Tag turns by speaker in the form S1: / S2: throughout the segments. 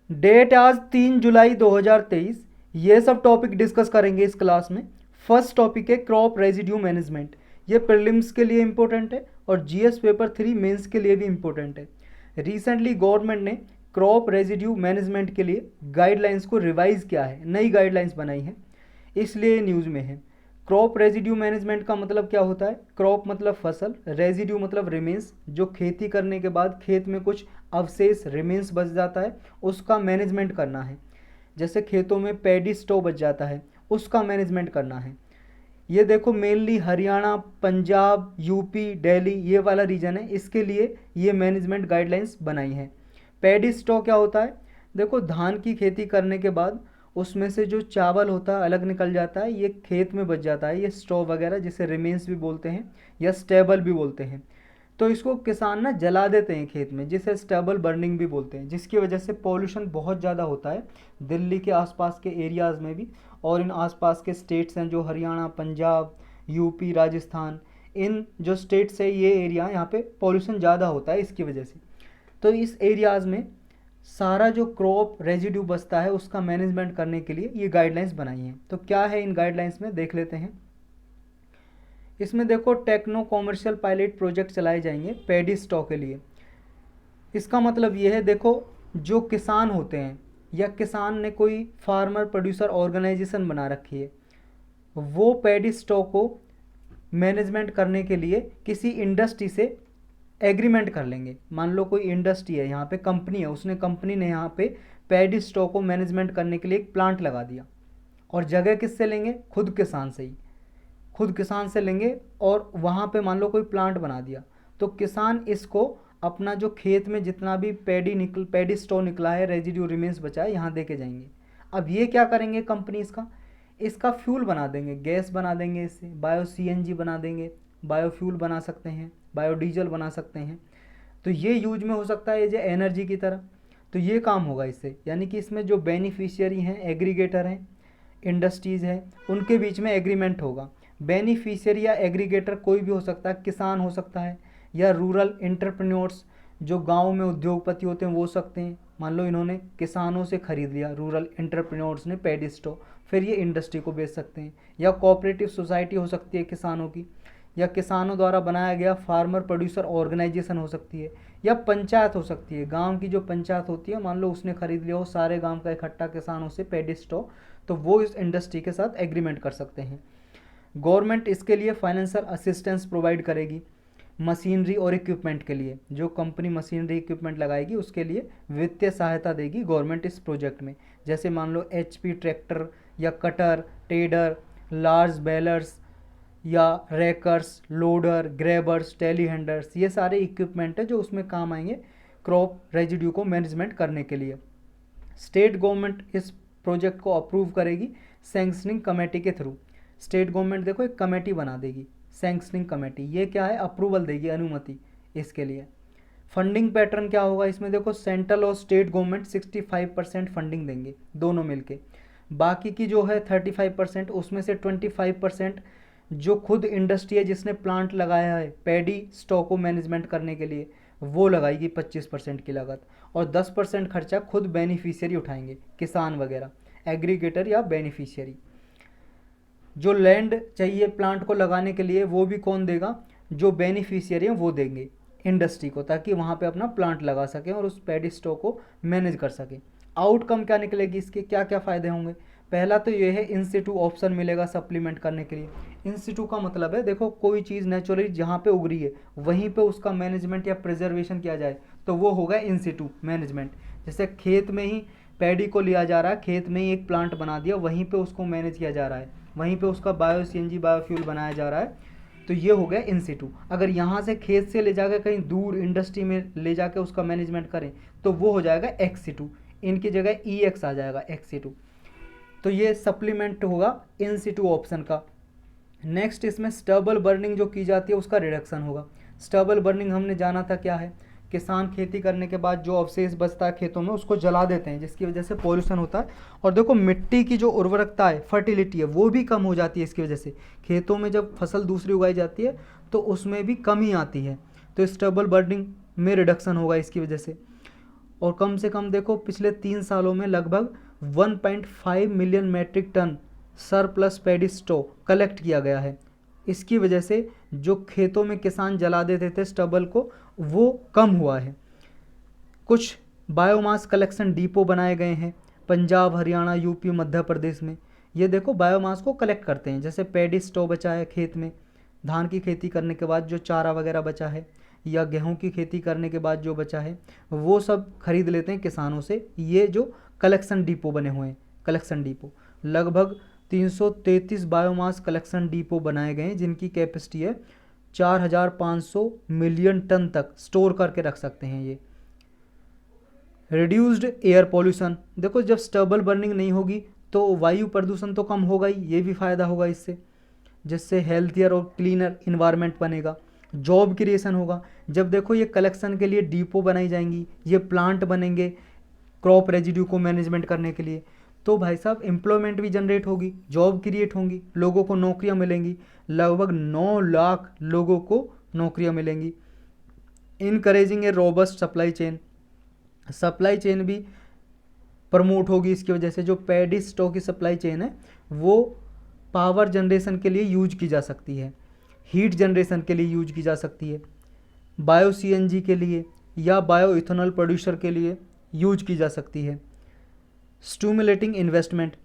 S1: Date आज 3 जुलाई 2023। ये सब टॉपिक डिस्कस करेंगे इस क्लास में। फर्स्ट टॉपिक है क्रॉप रेजिड्यू मैनेजमेंट। ये प्रीलिम्स के लिए इम्पोर्टेंट है और जीएस पेपर 3 मेंस के लिए भी इम्पोर्टेंट है। रिसेंटली गवर्नमेंट ने क्रॉप रेजिड्यू मैनेजमेंट के लिए गाइडलाइंस को रिवाइज किया है, नई गाइडलाइंस बनाई है, इसलिए न्यूज़ में है। क्रॉप रेजिड्यू मैनेजमेंट का मतलब क्या होता है? क्रॉप मतलब फसल, रेजिड्यू मतलब रिमेंस, जो खेती करने के बाद खेत में कुछ अवशेष रिमेंस बच जाता है, उसका मैनेजमेंट करना है। जैसे खेतों में पैडी स्टो बच जाता है, उसका मैनेजमेंट करना है। ये देखो मेनली हरियाणा, पंजाब, यूपी, दिल्ली ये वाला रीजन है, इसके लिए ये मैनेजमेंट गाइडलाइंस बनाई है। पैडी स्टो क्या होता है? देखो धान की खेती करने के बाद उसमें से जो चावल होता है अलग निकल जाता है, ये खेत में बच जाता है, ये स्टो वगैरह, जिसे रिमेन्स भी बोलते हैं या स्टेबल भी बोलते हैं। तो इसको किसान ना जला देते हैं खेत में, जिसे स्टेबल बर्निंग भी बोलते हैं, जिसकी वजह से पॉल्यूशन बहुत ज़्यादा होता है दिल्ली के आसपास के एरियाज़ में भी, और इन आसपास के स्टेट्स हैं जो हरियाणा, पंजाब, यूपी, राजस्थान, इन जो स्टेट्स है ये एरिया, यहाँ पे पॉल्यूशन ज़्यादा होता है इसकी वजह से। तो इस एरियाज़ में सारा जो क्रॉप रेजिड्यू बचता है उसका मैनेजमेंट करने के लिए ये गाइडलाइंस बनाई हैं। तो क्या है इन गाइडलाइंस में, देख लेते हैं। इसमें देखो टेक्नो कॉमर्शियल पायलट प्रोजेक्ट चलाए जाएंगे पैडी स्टॉक के लिए। इसका मतलब ये है, देखो जो किसान होते हैं या किसान ने कोई फार्मर प्रोड्यूसर ऑर्गेनाइजेशन बना रखी है, वो पैडी स्टॉक को मैनेजमेंट करने के लिए किसी इंडस्ट्री से एग्रीमेंट कर लेंगे। मान लो कोई इंडस्ट्री है, यहाँ पे कंपनी है, उसने कंपनी ने यहाँ पे पैडी स्टॉक को मैनेजमेंट करने के लिए एक प्लांट लगा दिया, और जगह किससे लेंगे? खुद किसान से ही, खुद किसान से लेंगे, और वहाँ पे मान लो कोई प्लांट बना दिया, तो किसान इसको अपना जो खेत में जितना भी पैडी स्टॉक निकला है, रेजिड्यू रिमेन्स बचा है, यहाँ दे के जाएंगे। अब ये क्या करेंगे कंपनी, इसका फ्यूल बना देंगे, गैस बना देंगे, इससे बायो सीएनजी बना देंगे, बायोफ्यूल बना सकते हैं, बायोडीजल बना सकते हैं। तो ये यूज में हो सकता है एज ए एनर्जी की तरह। तो ये काम होगा इससे, यानी कि इसमें जो बेनिफिशियरी हैं, एग्रीगेटर हैं, इंडस्ट्रीज़ हैं, उनके बीच में एग्रीमेंट होगा। बेनिफिशियरी या एग्रीगेटर कोई भी हो सकता है, किसान हो सकता है, या रूरल एंटरप्रेन्योर्स जो गांव में उद्योगपति होते हैं वो हो सकते हैं। मान लो इन्होंने किसानों से ख़रीद लिया, रूरल एंटरप्रेन्योर्स ने पैडी स्टॉक, फिर ये इंडस्ट्री को बेच सकते हैं। या कोऑपरेटिव सोसाइटी हो सकती है किसानों की, या किसानों द्वारा बनाया गया फार्मर प्रोड्यूसर ऑर्गेनाइजेशन हो सकती है, या पंचायत हो सकती है, गांव की जो पंचायत होती है, मान लो उसने खरीद लिया हो सारे गांव का इकट्ठा किसानों से पैडी स्टॉक, तो वो इस इंडस्ट्री के साथ एग्रीमेंट कर सकते हैं। गवर्नमेंट इसके लिए फाइनेंशियल असिस्टेंस प्रोवाइड करेगी मशीनरी और इक्विपमेंट के लिए। जो कंपनी मशीनरी इक्विपमेंट लगाएगी उसके लिए वित्तीय सहायता देगी गवर्नमेंट इस प्रोजेक्ट में। जैसे मान लो एचपी ट्रैक्टर या कटर, टेडर, लार्ज बेलर्स या रैकर्स, लोडर, ग्रेबर्स, टेलीहैंडलर्स, ये सारे इक्विपमेंट है जो उसमें काम आएंगे क्रॉप रेजिड्यू को मैनेजमेंट करने के लिए। स्टेट गवर्नमेंट इस प्रोजेक्ट को अप्रूव करेगी सैंक्शनिंग कमेटी के थ्रू। स्टेट गवर्नमेंट देखो एक कमेटी बना देगी, सैंक्शनिंग कमेटी, ये क्या है? अप्रूवल देगी, अनुमति इसके लिए। फंडिंग पैटर्न क्या होगा इसमें? देखो सेंट्रल और स्टेट गवर्नमेंट 65% फंडिंग देंगे दोनों मिलके, बाकी की जो है 35%, उसमें से 25% जो खुद इंडस्ट्री है जिसने प्लांट लगाया है पैडी स्टॉक को मैनेजमेंट करने के लिए, वो लगाएगी 25% की लागत, और 10% खर्चा खुद बेनिफिशियरी उठाएंगे, किसान वगैरह, एग्रीगेटर या बेनिफिशियरी। जो लैंड चाहिए प्लांट को लगाने के लिए वो भी कौन देगा? जो बेनिफिशियरी हैं वो देंगे इंडस्ट्री को, ताकि वहाँ पे अपना प्लांट लगा सकें और उस पैडी स्टॉक को मैनेज कर सकें। आउटकम क्या निकलेगी इसके, क्या क्या फ़ायदे होंगे? पहला तो ये है इन सिटू ऑप्शन मिलेगा सप्लीमेंट करने के लिए। इन सिटू का मतलब है, देखो कोई चीज़ नेचुरली जहाँ पे उग रही है वहीं पे उसका मैनेजमेंट या प्रिजर्वेशन किया जाए, तो वो होगा इन सिटू मैनेजमेंट। जैसे खेत में ही पैडी को लिया जा रहा है, खेत में ही एक प्लांट बना दिया, वहीं पे उसको मैनेज किया जा रहा है, वहीं पे उसका बायो सीएनजी बायोफ्यूल बनाया जा रहा है, तो ये हो गया इन सिटू। अगर यहाँ से खेत से ले जाकर कहीं दूर इंडस्ट्री में ले जाकर उसका मैनेजमेंट करें तो वो हो जाएगा एक्स सिटू, इनकी जगह ई एक्स आ जाएगा, एक्स सिटू। तो ये सप्लीमेंट होगा इन सिटू ऑप्शन का। नेक्स्ट इसमें स्टबल बर्निंग जो की जाती है उसका रिडक्शन होगा। स्टबल बर्निंग हमने जाना था क्या है, किसान खेती करने के बाद जो अवशेष बचता है खेतों में उसको जला देते हैं, जिसकी वजह से पॉल्यूशन होता है। और देखो मिट्टी की जो उर्वरकता है, फर्टिलिटी है, वो भी कम हो जाती है इसकी वजह से। खेतों में जब फसल दूसरी उगाई जाती है तो उसमें भी कमी आती है, तो स्टबल बर्निंग में रिडक्शन होगा इसकी वजह से। और कम से कम देखो पिछले 3 सालों में लगभग 1.5 million metric ton surplus paddy stock collect किया गया है। इसकी वजह से जो खेतों में किसान जला देते थे स्टबल को, वो कम हुआ है। कुछ बायोमास कलेक्शन डिपो बनाए गए हैं पंजाब, हरियाणा, यूपी, मध्य प्रदेश में। ये देखो बायोमास को कलेक्ट करते हैं, जैसे पैडी स्टॉक बचा है खेत में, धान की खेती करने के बाद जो चारा वगैरह बचा है, या गेहूं की खेती करने के बाद जो बचा है, वो सब खरीद लेते हैं किसानों से। ये जो कलेक्शन डिपो बने हुए हैं, कलेक्शन डिपो, लगभग 333 बायोमास कलेक्शन डिपो बनाए गए हैं, जिनकी कैपेसिटी है 4500 मिलियन टन तक स्टोर करके रख सकते हैं ये। रिड्यूस्ड एयर पॉल्यूशन, देखो जब स्टबल बर्निंग नहीं होगी तो वायु प्रदूषण तो कम होगा ही, ये भी फ़ायदा होगा इससे, जिससे हेल्थियर और क्लीनर इन्वायरमेंट बनेगा। जॉब क्रिएशन होगा, जब देखो ये कलेक्शन के लिए डिपो बनाई जाएंगी, ये प्लांट बनेंगे क्रॉप रेजिड्यू को मैनेजमेंट करने के लिए, तो भाई साहब एम्प्लॉयमेंट भी जनरेट होगी, जॉब क्रिएट होंगी, लोगों को नौकरियां मिलेंगी, लगभग 9 लाख लोगों को नौकरियां मिलेंगी। Encouraging a robust supply chain, supply chain भी प्रमोट होगी इसकी वजह से। जो पैडी स्टॉक की सप्लाई चेन है वो पावर जनरेशन के लिए यूज की जा सकती है, हीट जनरेशन के लिए यूज की जा सकती है, बायो सीएनजी के लिए या बायो इथेनॉल प्रोड्यूसर के लिए यूज की जा सकती है। स्टिमुलेटिंग इन्वेस्टमेंट,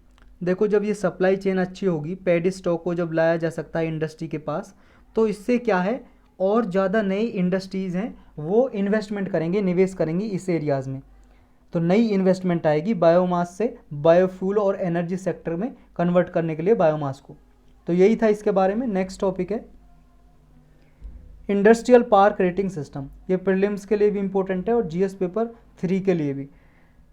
S1: देखो जब ये सप्लाई चेन अच्छी होगी, पैडी स्टॉक को जब लाया जा सकता है इंडस्ट्री के पास, तो इससे क्या है, और ज़्यादा नई इंडस्ट्रीज़ हैं वो इन्वेस्टमेंट करेंगे, निवेश करेंगी इस एरियाज़ में, तो नई इन्वेस्टमेंट आएगी बायोमास से बायोफ्यूल और एनर्जी सेक्टर में कन्वर्ट करने के लिए बायोमास को। तो यही था इसके बारे में। नेक्स्ट टॉपिक है इंडस्ट्रियल पार्क रेटिंग सिस्टम। ये प्रीलिम्स के लिए भी इंपॉर्टेंट है और जीएस पेपर 3 के लिए भी।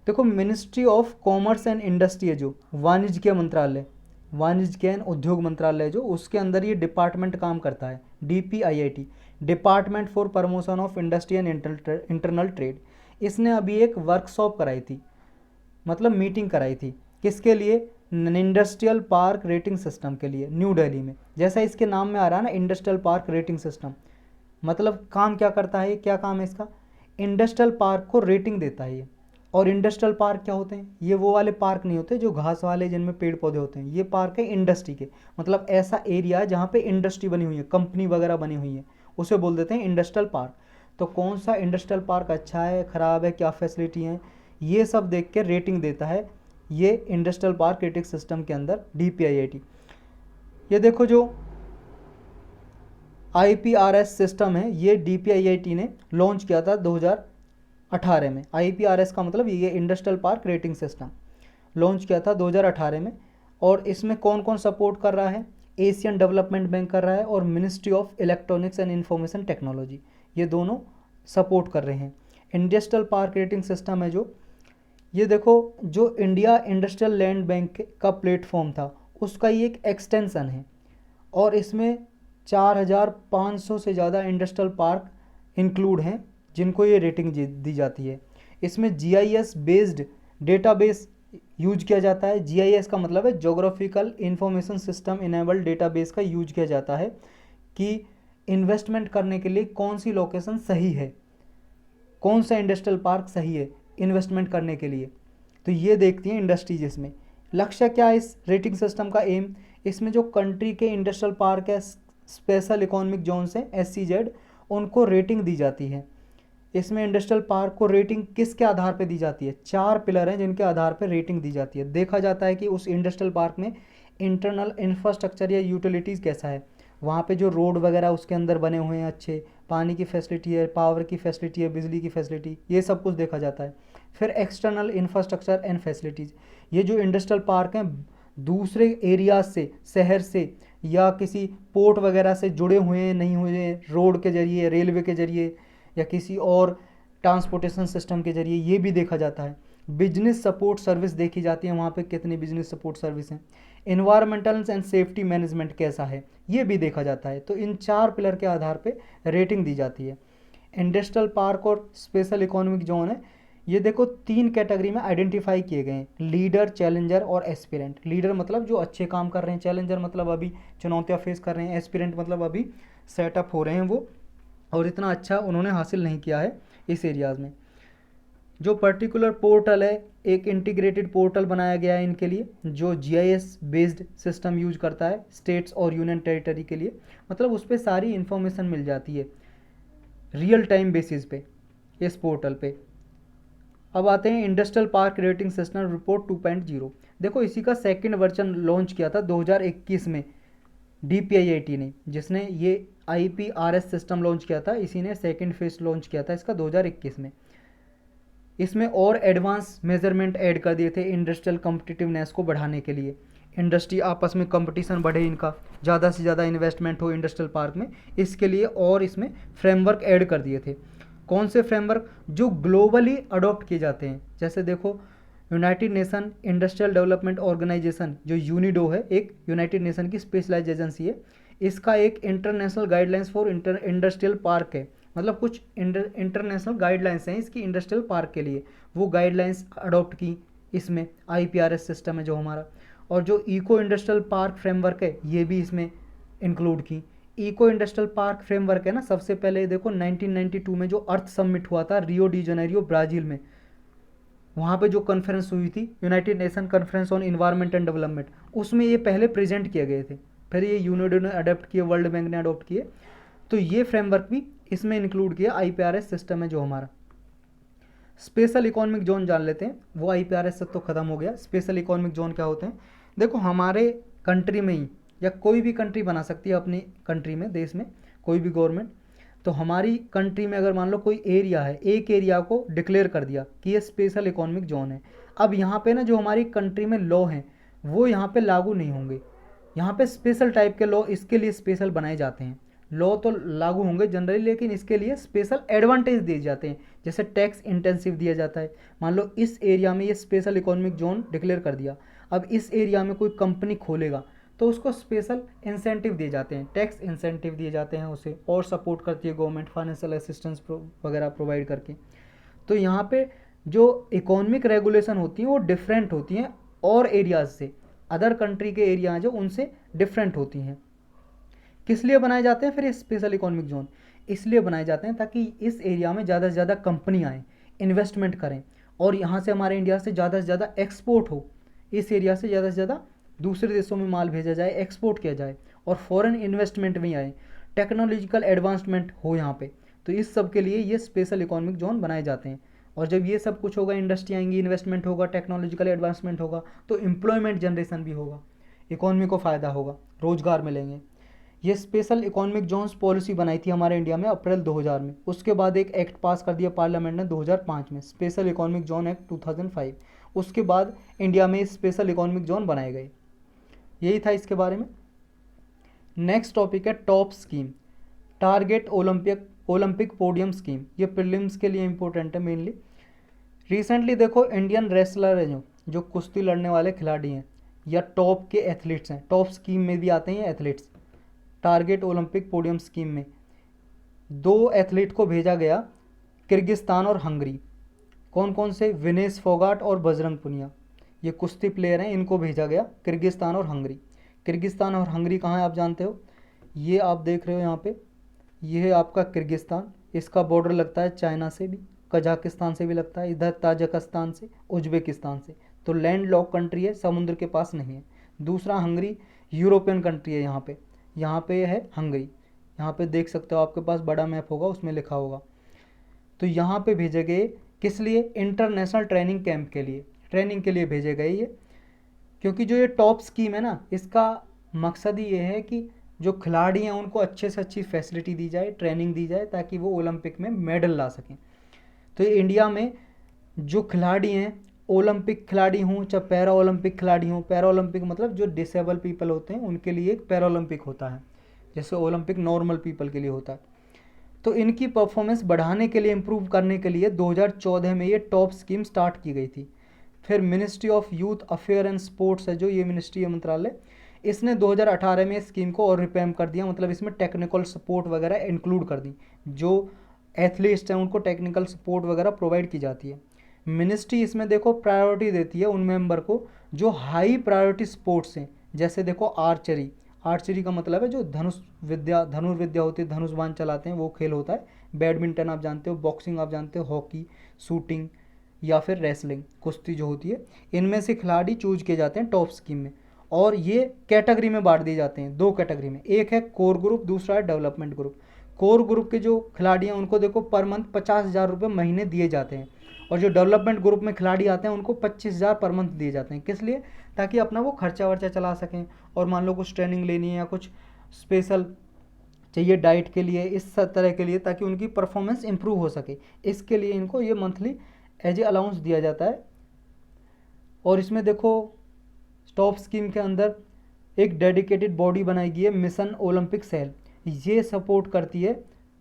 S1: देखो ministry of commerce and industry है जो वाणिज्य मंत्रालय, वाणिज्य एवं उद्योग मंत्रालय जो, उसके अंदर ये डिपार्टमेंट काम करता है, DPIIT, department for promotion of industry and internal trade. इसने अभी एक वर्कशॉप कराई थी, मतलब मीटिंग कराई थी, किसके लिए, इंडस्ट्रियल पार्क रेटिंग सिस्टम के लिए, न्यू दिल्ली में। जैसा इसके नाम में आ रहा है ना, इंडस्ट्रियल पार्क रेटिंग सिस्टम, मतलब काम क्या करता है, क्या काम है इसका, इंडस्ट्रियल पार्क को रेटिंग देता है ये। और इंडस्ट्रियल पार्क क्या होते हैं, ये वो वाले पार्क नहीं होते जो घास वाले जिनमें पेड़ पौधे होते हैं, ये पार्क है इंडस्ट्री के, मतलब ऐसा एरिया जहाँ पे इंडस्ट्री बनी हुई है, कंपनी वगैरह बनी हुई है, उसे बोल देते हैं इंडस्ट्रियल पार्क। तो कौन सा इंडस्ट्रियल पार्क अच्छा है, ख़राब है, क्या फैसिलिटी है, ये सब देख के रेटिंग देता है ये इंडस्ट्रियल पार्क रेटिंग सिस्टम के अंदर DPIIT। ये देखो जो IPRS सिस्टम है, ये DPIIT ने लॉन्च किया था 2018 में। IPRS का मतलब ये industrial park rating system launch किया था 2018 में। और इसमें कौन कौन सपोर्ट कर रहा है, एशियन डेवलपमेंट बैंक कर रहा है और ministry of electronics and information technology, ये दोनों सपोर्ट कर रहे हैं। इंडस्ट्रियल पार्क रेटिंग सिस्टम है जो, ये देखो जो इंडिया इंडस्ट्रियल लैंड बैंक का प्लेटफॉर्म था उसका ये एक एक्सटेंसन है, और इसमें 4500 से ज़्यादा इंडस्ट्रियल पार्क इंक्लूड हैं जिनको ये रेटिंग दी जाती है। इसमें GIS बेस्ड डेटाबेस यूज किया जाता है। GIS का मतलब है geographical information system enabled database का यूज किया जाता है कि इन्वेस्टमेंट करने के लिए कौन सी लोकेशन सही है, कौन सा इंडस्ट्रियल पार्क सही है इन्वेस्टमेंट करने के लिए। तो ये देखती हैं इंडस्ट्रीज। इसमें लक्ष्य क्या है इस रेटिंग सिस्टम का, एम, इसमें जो कंट्री के इंडस्ट्रियल पार्क है, स्पेशल इकोनॉमिक जोन से SEZ, उनको रेटिंग दी जाती है। इसमें इंडस्ट्रियल पार्क को रेटिंग किसके आधार पर दी जाती है, 4 पिलर हैं जिनके आधार पर रेटिंग दी जाती है। देखा जाता है कि उस इंडस्ट्रियल पार्क में इंटरनल इंफ्रास्ट्रक्चर या यूटिलिटीज़ कैसा है, वहाँ पे जो रोड वगैरह उसके अंदर बने हुए हैं अच्छे, पानी की फैसिलिटी है, पावर की फैसिलिटी है, बिजली की फैसिलिटी, ये सब कुछ देखा जाता है। फिर एक्सटर्नल इंफ्रास्ट्रक्चर एंड फैसिलिटीज़, ये जो इंडस्ट्रियल पार्क हैं दूसरे एरियाज से, शहर से या किसी पोर्ट वगैरह से जुड़े हुए हैं नहीं हुए, रोड के जरिए, रेलवे के जरिए या किसी और ट्रांसपोर्टेशन सिस्टम के जरिए, ये भी देखा जाता है। बिजनेस सपोर्ट सर्विस देखी जाती है, वहाँ पे कितनी बिजनेस सपोर्ट सर्विस हैं। इन्वायरमेंटल एंड सेफ्टी मैनेजमेंट कैसा है, ये भी देखा जाता है। तो इन 4 पिलर के आधार पे रेटिंग दी जाती है। इंडस्ट्रियल पार्क और स्पेशल इकोनॉमिक जोन है, ये देखो 3 कैटेगरी में आइडेंटिफाई किए गए हैं, लीडर, चैलेंजर और एस्पिरेंट। लीडर मतलब जो अच्छे काम कर रहे हैं, चैलेंजर मतलब अभी चुनौतियाँ फेस कर रहे हैं, एस्पिरेंट मतलब अभी सेटअप हो रहे हैं वो, और इतना अच्छा उन्होंने हासिल नहीं किया है इस एरियाज़ में। जो पर्टिकुलर पोर्टल है, एक इंटीग्रेटेड पोर्टल बनाया गया है इनके लिए, जो जीआईएस बेस्ड सिस्टम यूज करता है स्टेट्स और यूनियन टेरिटरी के लिए। मतलब उस पर सारी इन्फॉर्मेशन मिल जाती है रियल टाइम बेसिस पे इस पोर्टल पे। अब आते हैं industrial park rating system report 2.0। देखो इसी का सेकंड वर्जन लॉन्च किया था 2021 में DPIIT ने, जिसने ये IPRS सिस्टम लॉन्च किया था, इसी ने सेकंड फेज लॉन्च किया था इसका 2021 में। इसमें और एडवांस मेजरमेंट ऐड कर दिए थे इंडस्ट्रियल कम्पिटिटिवनेस को बढ़ाने के लिए। इंडस्ट्री आपस में कंपटीशन बढ़े, इनका ज़्यादा से ज़्यादा इन्वेस्टमेंट हो इंडस्ट्रियल पार्क में, इसके लिए और इसमें फ्रेमवर्क ऐड कर दिए थे। कौन से फ्रेमवर्क? जो ग्लोबली अडॉप्ट किए जाते हैं। जैसे देखो United Nation industrial development organization जो यूनिडो है, एक यूनाइटेड नेशन की स्पेशलाइज एजेंसी है, इसका एक international guidelines for industrial park है। मतलब कुछ इंटरनेशनल गाइडलाइंस हैं इसकी इंडस्ट्रियल पार्क के लिए, वो गाइडलाइंस अडॉप्ट की इसमें IPRS सिस्टम है जो हमारा। और जो इको इंडस्ट्रियल पार्क फ्रेमवर्क है ये भी इसमें इंक्लूड की। इको इंडस्ट्रियल पार्क फ्रेमवर्क है ना, सबसे पहले देखो 1992 में जो अर्थ समिट हुआ था रियो डी जनेरियो ब्राज़ील में, वहाँ पे जो कॉन्फ्रेंस हुई थी United nation conference on environment and development, उसमें ये पहले प्रेजेंट किए गए थे, फिर ये यूनिडो ने अडॉप्ट किए, वर्ल्ड बैंक ने अडॉप्ट किए। तो ये फ्रेमवर्क भी इसमें इंक्लूड किया IPRS सिस्टम है जो हमारा। स्पेशल इकोनॉमिक जोन जान लेते हैं, वो IPRS से तो ख़त्म हो गया। स्पेशल इकोनॉमिक जोन क्या होते हैं? देखो हमारे कंट्री में ही, या कोई भी कंट्री बना सकती है अपनी कंट्री में, देश में कोई भी गवर्नमेंट, तो हमारी कंट्री में अगर मान लो कोई एरिया है, एक एरिया को डिक्लेयर कर दिया कि ये स्पेशल इकोनॉमिक जोन है। अब यहाँ पे ना जो हमारी कंट्री में लॉ हैं वो यहाँ पे लागू नहीं होंगे, यहाँ पे स्पेशल टाइप के लॉ इसके लिए स्पेशल बनाए जाते हैं। लॉ तो लागू होंगे जनरली, लेकिन इसके लिए स्पेशल एडवांटेज दिए जाते हैं। जैसे टैक्स इंटेंसिव दिया जाता है, मान लो इस एरिया में ये स्पेशल इकोनॉमिक जोन डिक्लेयर कर दिया, अब इस एरिया में कोई कंपनी खोलेगा तो उसको स्पेशल इंसेंटिव दिए जाते हैं, टैक्स इंसेंटिव दिए जाते हैं उसे, और सपोर्ट करती है गवर्नमेंट फाइनेंशियल असिस्टेंस वगैरह प्रोवाइड करके। तो यहाँ पे जो इकोनॉमिक रेगुलेशन होती हैं वो डिफरेंट होती हैं और एरियाज से, अदर कंट्री के एरिया जो उनसे डिफरेंट होती हैं। किस लिए बनाए जाते हैं फिर ये स्पेशल इकोनॉमिक जोन? इसलिए बनाए जाते हैं ताकि इस एरिया में ज़्यादा से ज़्यादा कंपनी आएँ, इन्वेस्टमेंट करें, और यहाँ से हमारे इंडिया से ज़्यादा एक्सपोर्ट हो, इस एरिया से ज़्यादा दूसरे देशों में माल भेजा जाए, एक्सपोर्ट किया जाए, और फॉरेन इन्वेस्टमेंट भी आए, टेक्नोलॉजिकल एडवांसमेंट हो यहाँ पे। तो इस सब के लिए ये स्पेशल इकोनॉमिक जोन बनाए जाते हैं। और जब ये सब कुछ होगा, इंडस्ट्री आएंगी, इन्वेस्टमेंट होगा, टेक्नोलॉजिकल एडवांसमेंट होगा, तो एम्प्लॉयमेंट जनरेशन भी होगा, इकोनॉमी को फ़ायदा होगा, रोजगार मिलेंगे। ये स्पेशल इकोनॉमिक जोन्स पॉलिसी बनाई थी हमारे इंडिया में अप्रैल 2000 में। उसके बाद एक एक्ट पास कर दिया पार्लियामेंट ने 2005 में, स्पेशल इकोनॉमिक जोन एक्ट 2005। उसके बाद इंडिया में स्पेशल इकोनॉमिक जोन बनाए गए। यही था इसके बारे में। नेक्स्ट टॉपिक है top scheme, target Olympic podium scheme. ये प्रीलिम्स के लिए इंपॉर्टेंट है मेनली। रिसेंटली देखो इंडियन रेसलर हैं जो कुश्ती लड़ने वाले खिलाड़ी हैं या टॉप के एथलीट्स हैं, टॉप स्कीम में भी आते हैं athletes. Target Olympic podium scheme में 2 एथलीट को भेजा गया, किर्गिस्तान और हंगरी। कौन कौन से? विनेश फोगाट और बजरंग पुनिया, ये कुश्ती प्लेयर हैं, इनको भेजा गया किर्गिस्तान और हंगरी। किर्गिस्तान और हंगरी कहाँ है आप जानते हो? ये आप देख रहे हो यहाँ पे, ये है आपका किर्गिस्तान, इसका बॉर्डर लगता है चाइना से भी, कजाकिस्तान से भी लगता है, इधर ताजिकिस्तान से, उज्बेकिस्तान से। तो लैंड लॉक कंट्री है, समुद्र के पास नहीं है। दूसरा हंगरी यूरोपियन कंट्री है, यहाँ पे है हंगरी, यहाँ पे देख सकते हो, आपके पास बड़ा मैप होगा उसमें लिखा होगा। तो यहाँ पे भेजे गए किस लिए? इंटरनेशनल ट्रेनिंग कैंप के लिए, ट्रेनिंग के लिए भेजे गए ये। क्योंकि जो ये टॉप स्कीम है ना, इसका मकसद ही ये है कि जो खिलाड़ी हैं उनको अच्छे से अच्छी फैसिलिटी दी जाए, ट्रेनिंग दी जाए, ताकि वो ओलंपिक में मेडल ला सकें। तो ये इंडिया में जो खिलाड़ी हैं, ओलंपिक खिलाड़ी हों चाहे पैरा ओलंपिक खिलाड़ी हों, पैरा ओलंपिक मतलब जो डिसेबल पीपल होते हैं उनके लिए एक पैरा ओलंपिक होता है, जैसे ओलंपिक नॉर्मल पीपल के लिए होता है। तो इनकी परफॉर्मेंस बढ़ाने के लिए, इम्प्रूव करने के लिए 2014 में ये टॉप स्कीम स्टार्ट की गई थी। फिर ministry of youth affair and sports है जो ये मिनिस्ट्री है, मंत्रालय, इसने 2018 में स्कीम को और रिपैम कर दिया, मतलब इसमें टेक्निकल सपोर्ट वगैरह इंक्लूड कर दी, जो एथलीट्स हैं उनको टेक्निकल सपोर्ट वगैरह प्रोवाइड की जाती है। मिनिस्ट्री इसमें देखो प्रायोरिटी देती है उन मेंबर को जो हाई प्रायोरिटी स्पोर्ट्स हैं, जैसे देखो आर्चरी, आर्चरी का मतलब है जो धनुर्विद्या होती है, धनुष बाण चलाते हैं, वो खेल होता है। बैडमिंटन आप जानते हो, बॉक्सिंग आप जानते हो, हॉकी, शूटिंग, या फिर रेसलिंग, कुश्ती जो होती है, इनमें से खिलाड़ी चूज किए जाते हैं टॉप स्कीम में। और ये कैटेगरी में बांट दिए जाते हैं, दो कैटेगरी में, एक है कोर ग्रुप, दूसरा है डेवलपमेंट ग्रुप। कोर ग्रुप के जो खिलाड़ी हैं उनको देखो पर मंथ 50,000 रुपये महीने दिए जाते हैं, और जो डेवलपमेंट ग्रुप में खिलाड़ी आते हैं उनको 25,000 पर मंथ दिए जाते हैं। किस लिए? ताकि अपना वो खर्चा वर्चा चला सकें, और मान लो कुछ ट्रेनिंग लेनी है या कुछ स्पेशल चाहिए डाइट के लिए, इस तरह के लिए, ताकि उनकी परफॉर्मेंस इंप्रूव हो सके, इसके लिए इनको ये मंथली एज ए अलाउंस दिया जाता है। और इसमें देखो टॉप स्कीम के अंदर एक डेडिकेटेड बॉडी बनाई गई है, मिशन ओलंपिक सेल। ये सपोर्ट करती है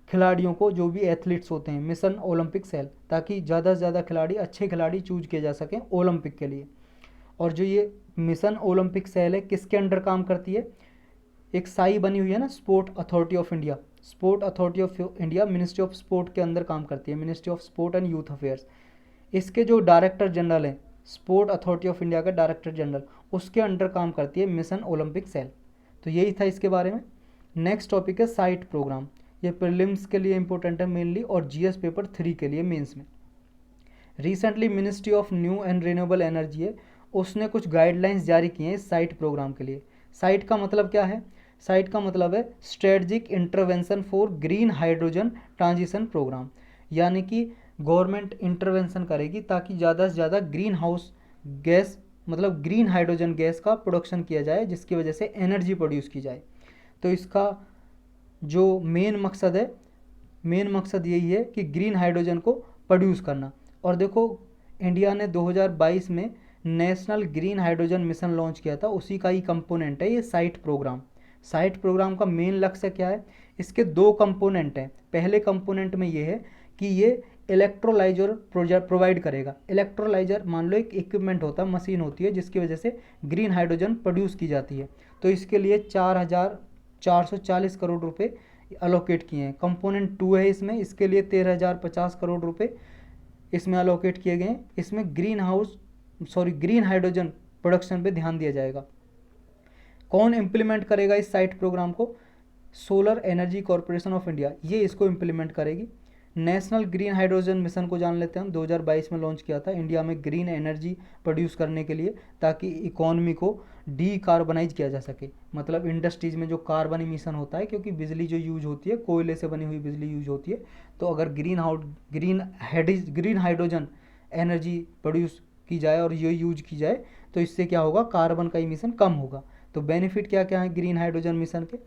S1: खिलाड़ियों को, जो भी एथलीट्स होते हैं, मिशन ओलंपिक सेल, ताकि ज़्यादा से ज़्यादा खिलाड़ी, अच्छे खिलाड़ी चूज किए जा सकें ओलंपिक के लिए। और जो ये मिशन ओलंपिक सेल है किसके अंडर काम करती है? एक साई बनी हुई है ना, sport authority of India. Sport authority of India ministry of sport के अंदर काम करती है, ministry of sport and youth affairs. इसके जो डायरेक्टर जनरल हैं, स्पोर्ट अथॉरिटी ऑफ इंडिया का डायरेक्टर जनरल, उसके अंडर काम करती है मिशन ओलंपिक सेल। तो यही था इसके बारे में। नेक्स्ट टॉपिक है साइट प्रोग्राम। ये प्रीलिम्स के लिए इंपॉर्टेंट है मेनली, और जीएस पेपर 3 के लिए मेंस में। Recently ministry of new and renewable energy है, उसने कुछ गाइडलाइंस जारी की हैं इस साइट प्रोग्राम के लिए। साइट का मतलब क्या है? साइट का मतलब है strategic intervention for green hydrogen transition program, यानी कि गवर्नमेंट इंटरवेंशन करेगी ताकि ज़्यादा से ज़्यादा ग्रीन हाउस गैस, मतलब ग्रीन हाइड्रोजन गैस का प्रोडक्शन किया जाए, जिसकी वजह से एनर्जी प्रोड्यूस की जाए। तो इसका जो मेन मकसद है, मेन मकसद यही है कि ग्रीन हाइड्रोजन को प्रोड्यूस करना। और देखो इंडिया ने 2022 में national green hydrogen mission launch किया था, उसी का ही कंपोनेंट है ये साइट प्रोग्राम। साइट प्रोग्राम का मेन लक्ष्य क्या है? इसके दो कंपोनेंट हैं। पहले कंपोनेंट में ये है कि ये इलेक्ट्रोलाइजर प्रोवाइड करेगा। इलेक्ट्रोलाइजर मान लो एक इक्विपमेंट होता है, मशीन होती है, जिसकी वजह से ग्रीन हाइड्रोजन प्रोड्यूस की जाती है। तो इसके लिए 4,440 करोड़ रुपए अलोकेट किए हैं। कंपोनेंट 2 है इसमें, इसके लिए 13,050 करोड़ रुपए इसमें अलोकेट किए गए हैं। इसमें ग्रीन हाइड्रोजन प्रोडक्शन पे ध्यान दिया जाएगा। कौन इम्प्लीमेंट करेगा इस साइट प्रोग्राम को? Solar energy corporation of India, ये इसको इम्प्लीमेंट करेगी। नेशनल ग्रीन हाइड्रोजन मिशन को जान लेते हैं हम। 2022 में लॉन्च किया था इंडिया में ग्रीन एनर्जी प्रोड्यूस करने के लिए, ताकि इकोनॉमी को डीकार्बनाइज किया जा सके। मतलब इंडस्ट्रीज में जो कार्बन इमिशन होता है, क्योंकि बिजली जो यूज होती है कोयले से बनी हुई बिजली यूज होती है, तो अगर ग्रीन हाइड्रोजन एनर्जी प्रोड्यूस की जाए और ये यूज की जाए, तो इससे क्या होगा? कार्बन का इमिशन कम होगा। तो बेनिफिट क्या क्या है ग्रीन हाइड्रोजन मिशन के?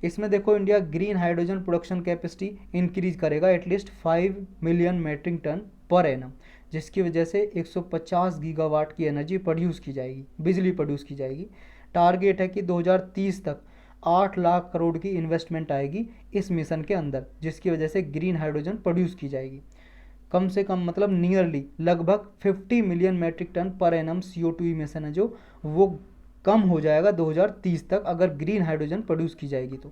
S1: इसमें देखो India green hydrogen production capacity increase करेगा at least 5 million metric ton per annum, जिसकी वजह से 150 गीगावाट की एनर्जी प्रोड्यूस की जाएगी, बिजली प्रोड्यूस की जाएगी। टारगेट है कि 2030 तक 8 लाख करोड़ की इन्वेस्टमेंट आएगी इस मिशन के अंदर, जिसकी वजह से ग्रीन हाइड्रोजन प्रोड्यूस की जाएगी। कम से कम मतलब नियरली लगभग 50 million metric ton per annum CO2 emission है जो वो कम हो जाएगा 2030 तक, अगर ग्रीन हाइड्रोजन प्रोड्यूस की जाएगी। तो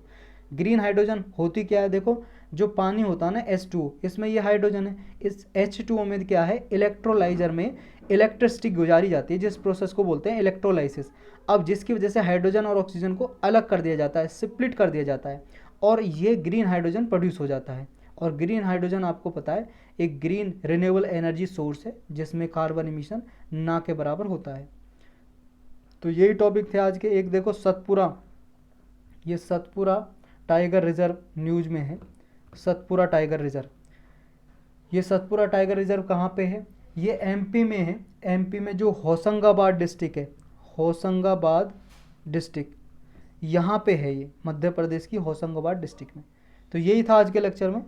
S1: ग्रीन हाइड्रोजन होती क्या है? देखो जो पानी होता है ना H2O, इसमें ये हाइड्रोजन है। इस H2O में क्या है? इलेक्ट्रोलाइजर में इलेक्ट्रिसिटी गुजारी जाती है, जिस प्रोसेस को बोलते हैं इलेक्ट्रोलाइसिस। अब जिसकी वजह से हाइड्रोजन और ऑक्सीजन को अलग कर दिया जाता है, स्प्लिट कर दिया जाता है, और ये ग्रीन हाइड्रोजन प्रोड्यूस हो जाता है। और ग्रीन हाइड्रोजन आपको पता है एक ग्रीन रिन्यूएबल एनर्जी सोर्स है, जिसमें कार्बन इमिशन ना के बराबर होता है। तो यही टॉपिक थे आज के। एक देखो सतपुरा, ये सतपुरा टाइगर रिजर्व न्यूज में है। सतपुरा टाइगर रिजर्व, ये सतपुरा टाइगर रिजर्व कहाँ पे है? ये MP में है। MP में जो होशंगाबाद डिस्ट्रिक्ट है, होशंगाबाद डिस्ट्रिक्ट, यहाँ पे है ये, मध्य प्रदेश की होशंगाबाद डिस्ट्रिक्ट में। तो यही था आज के लेक्चर में।